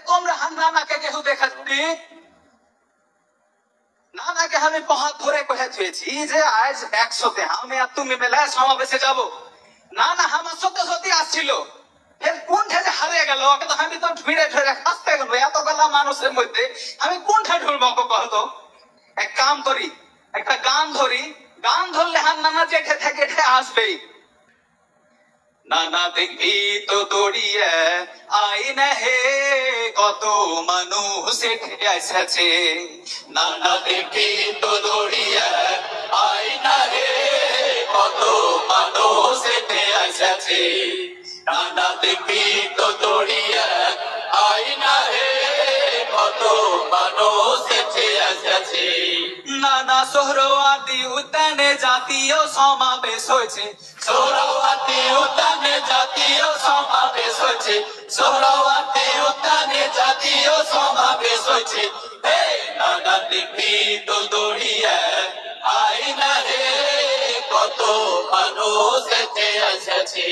তোমরা নানাকে কেউ দেখাচ্ছি নানাকে আমি পহাত ধরে কহে থুয়েছি যে আজ 100-তে আমি আর তুমি মেলায় সমাবেশে যাব। না আমার সত্যি সত্যি আসছিল, কোন ঠেলে হারিয়ে গেল ওকে তো আমি তো ভিড়ে ধরে আসতে গেল এতগুলা মানুষের মধ্যে আমি কোনটা ঢুলবো কহতো। এক কাম করি, একটা গান ধরি, গান ধরলে নানা জেঠে থেকে আসবেই। নানা দেখবি তো দড়িয়ে আই না হে কত মানুষ এসেছে। নানা দেখবি তো দড়িয়ে আই না হে কত মানুষ এসেছে। নানা দেখবি তো দড়িয়ে আই না হে কত মানুষ এসেছে। নানা সোহরাওয়ার্দী উদ্যানে জাতীয় সমাবেশ হয়েছে। সোহরাওয়ার্দী উদ্যানে জাতীয় সমাবেশ হয়েছে। সোহরাওয়ার্দী উদ্যানে জাতীয় সমাবেশ হয়েছে। নানা দেখবি তো দড়িয়ে আই না হে কত মানুষ এসেছে।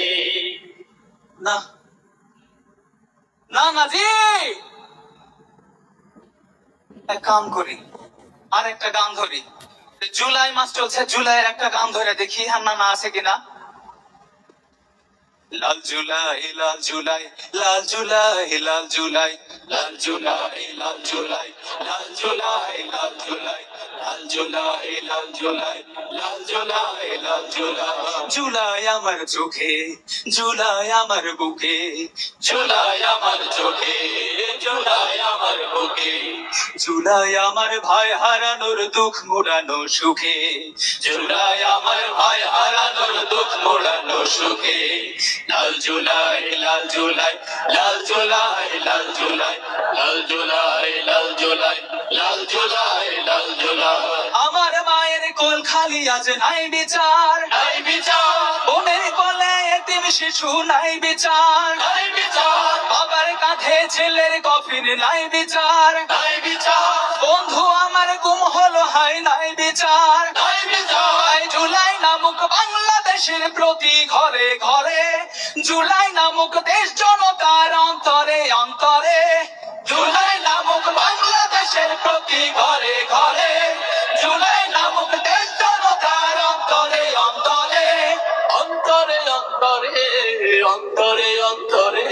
না না জি এক কাম করি, আর একটা গান ধরি। জুলাই মাস চলছে, জুলাইয়ের একটা গান ধরে দেখি না আছে কিনা। লাল জুলাই লাল জুলাই লাল জুলাই লাল জুলাই লাল জুলাই লাল জুলাই লাল জুলাই লাল জুলাই লাল জুলাই লাল জুলাই লাল জুলাই লাল জুলাই। জুলাই আমার চোখে, জুলাই আমার বুকে, জুলাই আমার চোখে, জুলাই আমার বুকে। জুলাই আমার ভাই হারানোর দুঃখ মোড়ানো সুখে। জুলাই আমার ভাই হারানোর দুঃখ মোড়ানো সুখে। লাল জুলাই লাল জুলাই লাল জুলাই লাল জুলাই লাল জুলাই লাল জুলাই লাল জুলাই লাল জুলাই। আমার মায়ের কোল খালি আজ নাই বিচার, নাই বিচার। বোনের কোলে এতিম শিশু নাই বিচার, নাই বিচার। বাবার কাঁধে ছেলের কফিন নাই বিচার, নাই বিচার। বন্ধু আমার গুম হলো হাই নাই বিচার, নাই বিচার। জুলাই নামক বাংলাদেশের প্রতি ঘরে ঘরে, জুলাই নামক দেশ জনতার অন্তরে অন্তরে। জুলাই নামক বাংলাদেশের প্রতি ঘরে ঘরে, জুলাই নামক দেশ জনতার অন্তরে অন্তরে। অন্তরে অন্তরে অন্তরে অন্তরে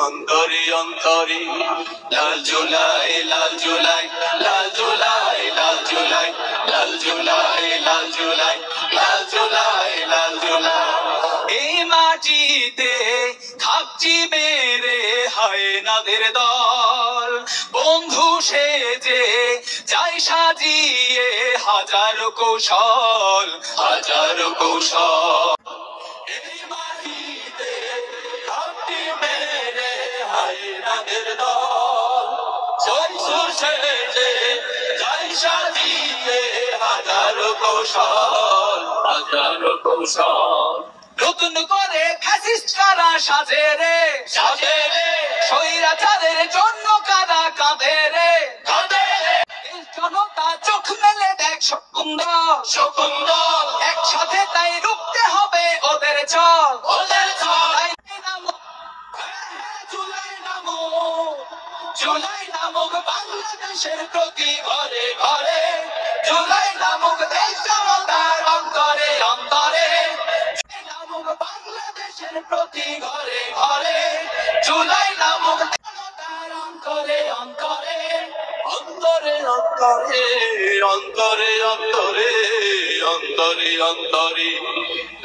অন্তরে অন্তরে। লাল জুলাই লাল জুলাই লাল জুলাই লাল জুলাই লাল জুলাই লাল জুলাই লাল জুলাই লাল জুলাই। এই মাটিতে থাকছি মেরে হায়নাদের দল, বন্ধু সেজে যাই সাজিয়ে হাজারো কৌশল, হাজারো কৌশল। এই মাটিতে থাকছি মেরে হায়নাদের দল, বন্ধু সেজে যাই সাজিয়ে হাজারো কৌশল, হাজারো কৌশল। নতুন করে ফ্যাসিস্ট কারা সাজে রে, সাজে রে। স্বৈরাচারের জন্য কারা কাঁদে রে, কাঁদে রে। জনতা চোখ মেলে দেখ শকুন্দর, শকুন্দর। একসাথে তাই রুখতে হবে ওদের চল, ওদের চল। জুলাই নামক, জুলাই নামক বাংলাদেশের প্রতি ঘরে ঘরে, জুলাই নামক দেশ জনতার অন্তরে অন্তরে। বাংলাদেশের প্রতি ঘরে ঘরে, জুলাই নামক জনতার অন্তরে অন্তরে। অন্তরে অন্তরে অন্তরে অন্তরে অন্তরে অন্তরে।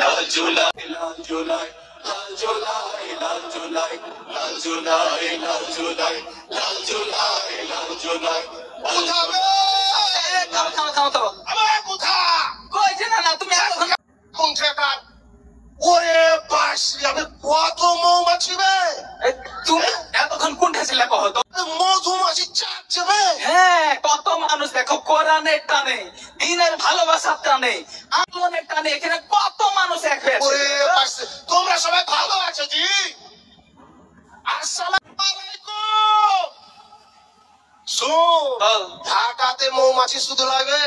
লাল জুলাই লাল জুলাই লাল জুলাই লাল জুলাই লাল জুলাই লাল জুলাই লাল জুলাই লাল জুলাই। ওরে বাসি, আমি কত মৌমাছি রে। তুমি এতক্ষণ কোনটা ছিল কহতো? মধুমাছি চাচ্ছে। হ্যাঁ, কত মানুষ দেখো কোরআনের টানে, দিনের ভালোবাসার টানে, আন্দোলনের টানে এখানে কত মানুষ এক হয়েছে। ওরে বাসি, তোমরা সবাই ভালো আছো জি? আসসালামু আলাইকুম। শোন, ঢাকাতে মৌমাছি শুধু লাগে,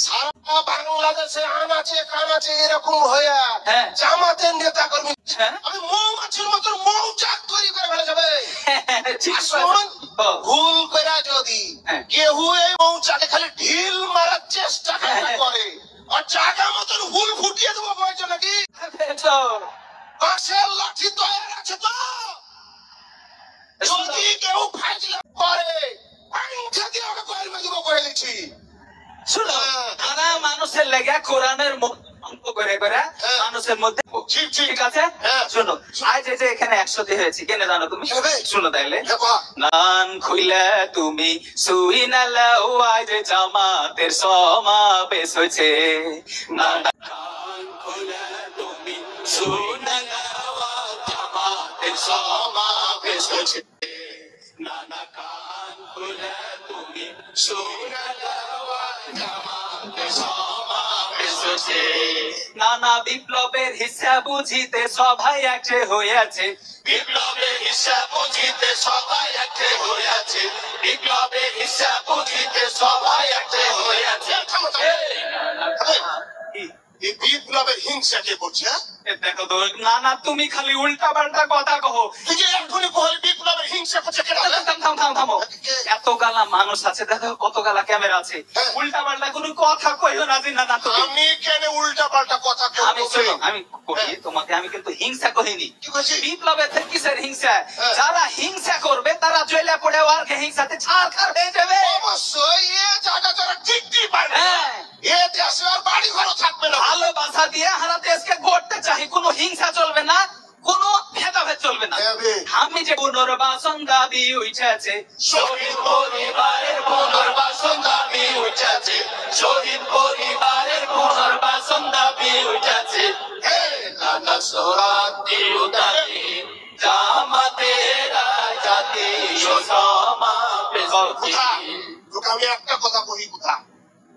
সারা বাংলাদেশে আনাচে কানাচে এরকম হয়ে জামাতের নেতা কর্মী আমি মৌমাছির মতো মৌচাক তৈরি করে ফেলে যাবে। ঠিক শুন, ও, ভুল করে যদি হ্যাঁ। কেউ এই মৌচাকে খালি ঢিল মারার চেষ্টা করে আর জায়গা মতন হুল ফুটিয়ে দেবো বলছো নাকি? তো, বাঁশের লাঠি তৈরি আছে তো, যদি কেউ ফাইজলা করে পাংখা দিয়ে ওকে কয়েলমে দেবো করে দিচ্ছি। শুনো, হ্যাঁ। তারা মানুষের লেগে কোরআনের অঙ্ক করে করে হ্যাঁ। মানুষের মধ্যে ঠিক, ঠিক। ঠিক আছে। হ্যাঁ। শুনো, আজ এই যে এখানে 100 হয়েছে কেন জানো তুমি? কেনে? শুনো তাইলে, দেখো, নান খুইলে তুমি সুই নালাও, আজ জামাতের সমাবেশ হয়েছে। নান খুইলে তুমি সুই নালাও, আজ জামাতের সমাবেশ হয়েছে। নানা কান খুলে তুমি শুনালাও, আজ জামাতের সমাবেশ হয়েছে। নানা বিপ্লবের হিসাব বুঝিতে সবাই একটে হয়েছে। বিপ্লবের হিসাব বুঝিতে সবাই একটে হয়েছে। বিপ্লবের হিসাব বুঝিতে সবাই একটে হয়েছে। থামো, থামো। এই বিপ্লবের হিংসা কে করছে? দেখো তো, নানা তুমি খালি উল্টা পাল্টা কথা কহো। তুই যে এখনই কই বিপ্লবের হিংসা করছে কেন? থামো, এত গালা মানুষ আছে, দেখো কত গালা ক্যামেরা আছে। হ্যাঁ। উল্টা পাল্টা কোনো কথা কইও না যে না তুমি। আমি কেন উল্টা পাল্টা কথা আমি শোনো, আমি কহি তোমাকে, আমি কিন্তু হিংসা কহিনি। কি কইছি? বিপ্লবের থেকে কিসের হিংসা? হ্যাঁ। যারা হিংসা করবে তারা জেলে পড়ে আর হিংসাতে ছাড়খার হয়ে যাবে। অবশ্যই এ জায়গা যারা টিকতে পারবে না, হ্যাঁ। এ দেশে আর বাড়ি ঘরও থাকবে না। ভালোবাসা দিয়ে হারা দেশকে গড়তে চাই, কোনো হিংসা চলবে না, কোনো ভেদাভেদ চলবে না। হবে। আমি যে পুনর্বাসন দাবি উঠেছে, শহীদ পরিবারের পুনর্বাসন দাবি উঠেছে। শহীদ পরিবারের পুনর্বাসন দাবি উঠেছে। হে নানা সোরাতি উদাতি জামাতের জাতীয় সমাবেশ কোথা? তোকে আমি একটা কথা কহি কোথা,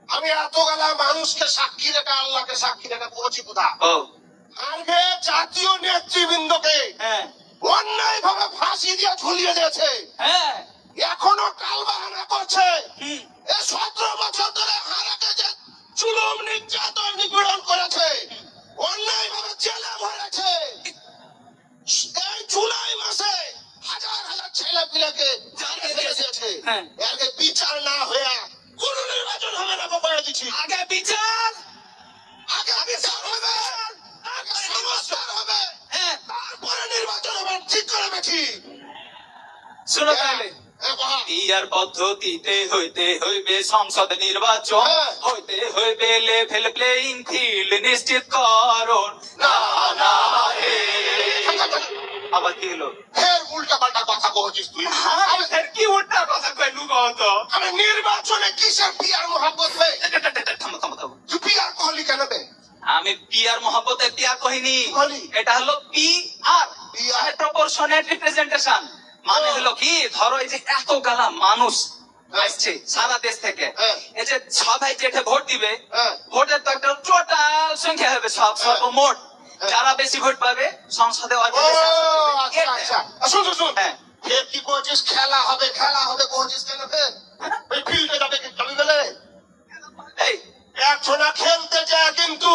আমি এত গেলা মানুষকে সাক্ষী রেখে আল্লাহকে সাক্ষী রেখে বলছি কোথা, ও, আগে জাতীয় নেতৃবৃন্দকে হ্যাঁ অন্যায় ভাবে ফাঁসি দিয়ে ঝুলিয়ে দিয়েছে, হ্যাঁ, এখনো কাল বাহানা করছে। হুম, এ 17 বছর ধরে হারাকে যে জুলুম নির্যাতন নিপীড়ন করেছে, অন্যায় ভাবে জেলে ভরেছে। এই জুলাই মাসে হাজার হাজার ছেলে পিলেকে জেলে ফেলে দিয়েছে। হ্যাঁ। এর বিচার না হয়ে কোন নির্বাচন হবে না বলে দিচ্ছি। আগে বিচার, আগে বিচার হবে, আগে সংস্কার হবে, হ্যাঁ। তারপরে নির্বাচন হবে। ঠিক করে বেঠি? শোনো তাহলে, ইয়ার পদ্ধতিতে হইতে হইবে সংসদ নির্বাচন, হ্যাঁ। হইতে হইবে লেভেল প্লেইং ফিল্ড নিশ্চিত করণ। না না হে, আবার কি হলো? ফের উল্টা পাল্টা কথা বলছিস তুই। আমি ফের কি উল্টা কথা কইলু কত? আমি নির্বাচনে কিসের পিয়ার মোহাম্মত বে? থামো থামো থামো, তুই পিয়ার কহলি কেন বে? আমি পিয়ার মোহাম্মতে পিয়ার কহিনি, বলি। এটা হলো PR, PR মানে প্রপোর্শনেট রিপ্রেজেন্টেশন। মানে হলো কি, ধরো এই যে এত গালা মানুষ আসছে সারা দেশ থেকে, হ্যাঁ। এই যে সবাই যেটা ভোট দিবে, হ্যাঁ। ভোটের তো একটা টোটাল সংখ্যা হবে, সর্বমোট যারা বেশি ভোট পাবে সংসদে ও আচ্ছা আচ্ছা, শুন শুন। হ্যাঁ। ফের কি করছিস? খেলা হবে খেলা হবে করছিস কেন ফের? ওই ফিল্ডে যাবে কি যাবি বলে? এই একজনা খেলতে যায় কিন্তু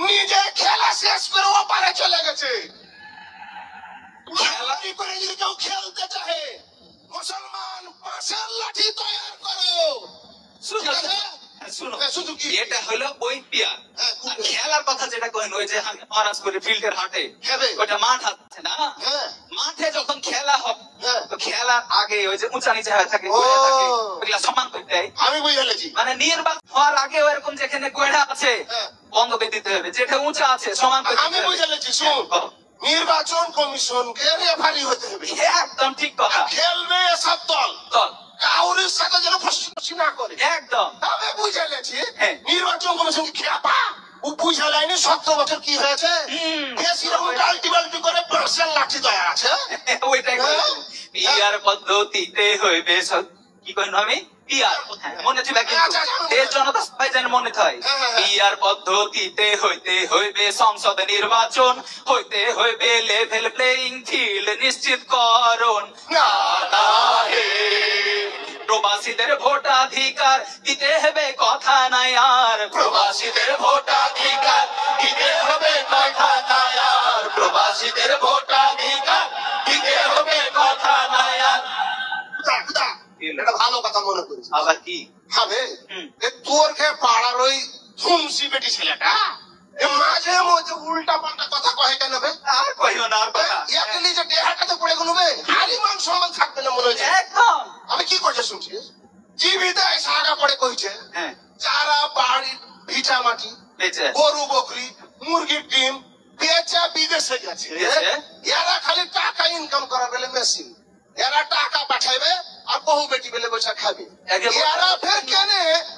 নিজে খেলা শেষ করে ওপারে চলে গেছে। খেলারি করে যদি কেউ খেলতে চাহে, মুসলমান পাশের লাঠি তৈরি করো। শুনো, ঠিক আছে? শুনো, হ্যাঁ, শুধু কি? এটা হলো ওই পিয়ার। হ্যাঁ, আর খেলার কথা যেটা কহেন, ওই যে মহারাজ করে ফিল্ডের হাটে খেলে। ওইটা মাঠ আছে না, হ্যাঁ। মাঠে যখন খেলা হবে, হ্যাঁ। তো খেলার আগে ওই যে উঁচা নিচা হয়ে থাকে, ও। গোয়েড়া থাকে, ওইগুলা সমান করতে হয়। আমি বুঝে গেছি। মানে নির্বাচন হওয়ার আগে এরকম যেখানে গোয়েড়া আছে হ্যাঁ। বন্ধ করে দিতে হবে, যেটা উঁচা আছে সমান করে আমি দিতে হবে। বুঝে গেছি। শুন, নির্বাচন কমিশনকে রেফারি হতে হবে। একদম ঠিক কথা। আর খেলবে এসব দল চল, কাউরির সাথে যেন ফসফসি না করে। একদম। আমি বুঝে গেছি হ্যাঁ। নির্বাচন কমিশন খেপা ও বুঝে যায়নি 17 বছর কি হয়েছে। হুম। বেশি রকম টাল্টি বাল্টি করে বাঁশের লাঠি তৈরি আছে। ওইটাই হ্যাঁ। পিয়ার পদ্ধতিতে হইবে কি কইন আমি পিয়ার, মনে ছিল কিন্তু আচ্ছা, আচ্ছা, দেশ জনতা সবাই যেন মনে হয়। হ্যাঁ, হ্যাঁ, হ্যাঁ। পিয়ার পদ্ধতিতে হইতে হইবে সংসদ নির্বাচন, হইতে হইবে লেভেল প্লেইং ফিল্ড নিশ্চিত করণ। না না হে, প্রবাসীদের ভোটাধিকার দিতে হবে কথা নাই আর, প্রবাসীদের ভোটাধিকার দিতে হবে কথা নাই আর, প্রবাসীদের ভোটাধিকার দিতে হবে কথা নাই আর। করেছিস? আবার কি হবে হুম। তোর খেয়ে পাড়ার ওই ধুমসি বেটি ছেলেটা এ মাঝে মধ্যে উল্টা পাল্টা কথা কহে কেন বে? আর কইও না আর কথা একলি যে দেহাটাতে পড়ে গেল বে, হারি মান সম্মান থাকবে না মনে হচ্ছে। একদম আমি কি করছে শুনছিস? টিভিতে এসে আগা পড়ে কইছে হ্যাঁ যারা বাড়ির ভিটা মাটি, বেঁচে আছে। গরু বকরি, মুরগির ডিম বেচা বিদেশে গেছে, গেছে? এরা খালি টাকা ইনকাম করা বেলে মেশিন, এরা টাকা পাঠাইবে আর বহু বেটি বেলে বসে খাবে। একে বলতে- এরা ফের কেন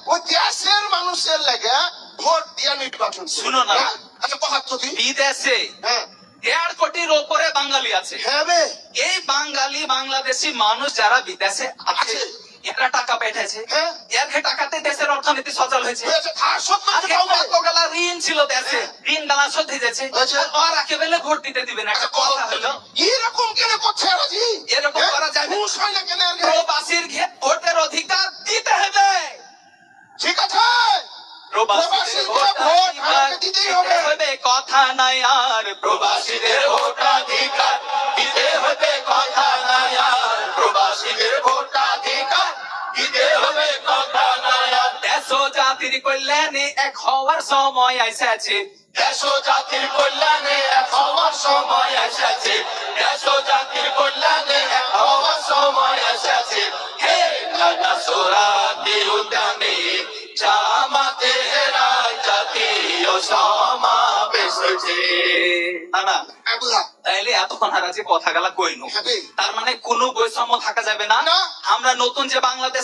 ওই দেশের মানুষের লেগে ভোট দিয়ে নির্বাচন করে? শুনো না। হ্যাঁ? আচ্ছা কথা তো তুই বিদেশে হ্যাঁ 1.5 কোটির ওপরে বাঙালি আছে। হ্যাঁ বে এই বাঙালি বাংলাদেশি মানুষ যারা বিদেশে আছে আছে। এরা টাকা পাঠাইছে, হ্যাঁ এর টাকাতে দেশের অর্থনীতি সচল হয়েছে। হয়েছে, আর সত্য আজকে কথা বলে। কতগুলা ঋণ ছিল দেশে, ঋণ গালা শোধ হয়ে যাচ্ছে। হয়েছে। আর একেবারে ভোট দিতে দিবেন একটা কথা হলো এরকম কেন করছে এরা জি? এরকম করা যাবে না। ঘুষ হয় না কেন এর? প্রবাসীর ভোটের অধিকার দিতে হবে। ঠিক আছে প্রবাসীদের ভোট আমাকে দিতেই হবে। কথা নাই আর প্রবাসীদের ভোটাধিকার দিতে হবে কথা নাই আর প্রবাসীদের ভোটাধিকার দিতে হবে কথা নাই আর দেশ ও জাতির কল্যাণে এক হওয়ার সময় এসেছে দেশ ও জাতির কল্যাণে এক হওয়ার সময় এসেছে দেশ ও জাতির কল্যাণে এক হওয়ার সময় এসেছে হে নানা সোরাতে উদ্যানে জামাতের জাতীয় সমাবেশ হয়েছে। না আবুলা তাইলে এতক্ষণ হারাজি কথা গেলা কইনু হবে তার মানে কোনো বৈষম্য থাকা যাবে না। না। আমরা নতুন যে বাংলাদেশ